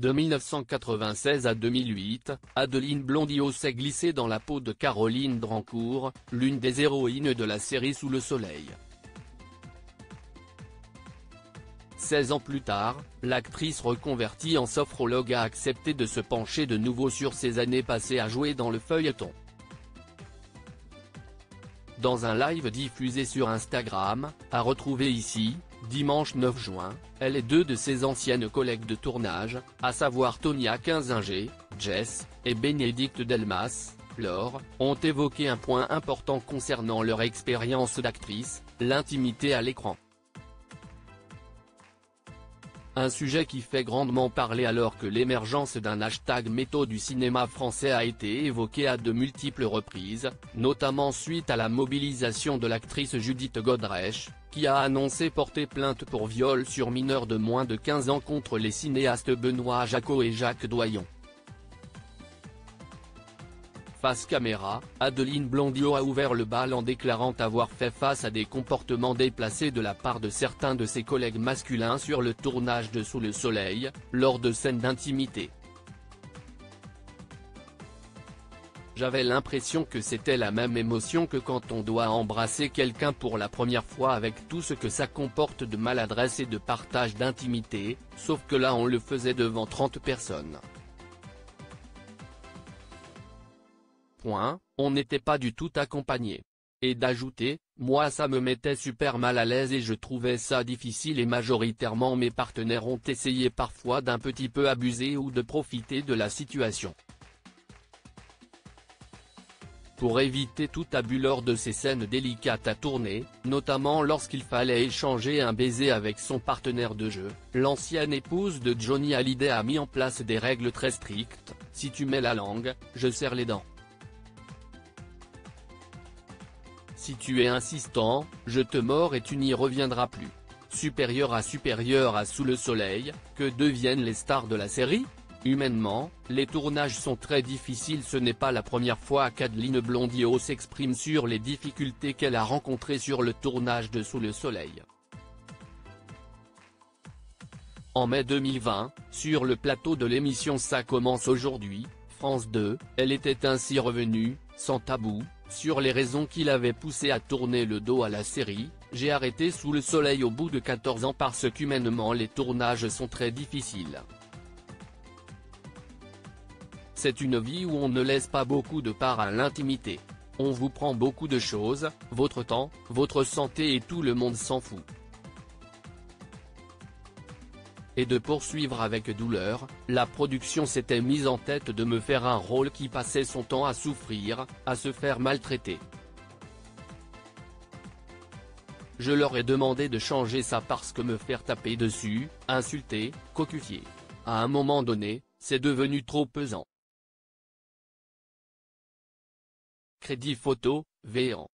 De 1996 à 2008, Adeline Blondiau s'est glissée dans la peau de Caroline Drancourt, l'une des héroïnes de la série Sous le soleil. 16 ans plus tard, l'actrice reconvertie en sophrologue a accepté de se pencher de nouveau sur ses années passées à jouer dans le feuilleton. Dans un live diffusé sur Instagram, à retrouver ici, dimanche 9 juin, elle et deux de ses anciennes collègues de tournage, à savoir Tonia Kinzinger, Jess, et Bénédicte Delmas, Laure, ont évoqué un point important concernant leur expérience d'actrice, l'intimité à l'écran. Un sujet qui fait grandement parler alors que l'émergence d'un hashtag métaux du cinéma français a été évoqué à de multiples reprises, notamment suite à la mobilisation de l'actrice Judith Godrèche, qui a annoncé porter plainte pour viol sur mineur de moins de 15 ans contre les cinéastes Benoît Jacquot et Jacques Doyon. Face caméra, Adeline Blondiau a ouvert le bal en déclarant avoir fait face à des comportements déplacés de la part de certains de ses collègues masculins sur le tournage de Sous le soleil, lors de scènes d'intimité. J'avais l'impression que c'était la même émotion que quand on doit embrasser quelqu'un pour la première fois avec tout ce que ça comporte de maladresse et de partage d'intimité, sauf que là on le faisait devant 30 personnes. On n'était pas du tout accompagné. Et d'ajouter, moi ça me mettait super mal à l'aise et je trouvais ça difficile et majoritairement mes partenaires ont essayé parfois d'un petit peu abuser ou de profiter de la situation. Pour éviter tout abus lors de ces scènes délicates à tourner, notamment lorsqu'il fallait échanger un baiser avec son partenaire de jeu, l'ancienne épouse de Johnny Hallyday a mis en place des règles très strictes, si tu mets la langue, je serre les dents. Si tu es insistant, je te mords et tu n'y reviendras plus. Supérieur à Sous le soleil, que deviennent les stars de la série ? Humainement, les tournages sont très difficiles. Ce n'est pas la première fois qu'Adeline Blondiau s'exprime sur les difficultés qu'elle a rencontrées sur le tournage de Sous le soleil. En mai 2020, sur le plateau de l'émission Ça commence aujourd'hui, France 2, elle était ainsi revenue, sans tabou, sur les raisons qui l'avaient poussée à tourner le dos à la série. J'ai arrêté Sous le soleil au bout de 14 ans parce qu'humainement les tournages sont très difficiles. C'est une vie où on ne laisse pas beaucoup de part à l'intimité. On vous prend beaucoup de choses, votre temps, votre santé et tout le monde s'en fout. Et de poursuivre avec douleur, la production s'était mise en tête de me faire un rôle qui passait son temps à souffrir, à se faire maltraiter. Je leur ai demandé de changer ça parce que me faire taper dessus, insulter, cocufier. À un moment donné, c'est devenu trop pesant. Crédit photo, Véan.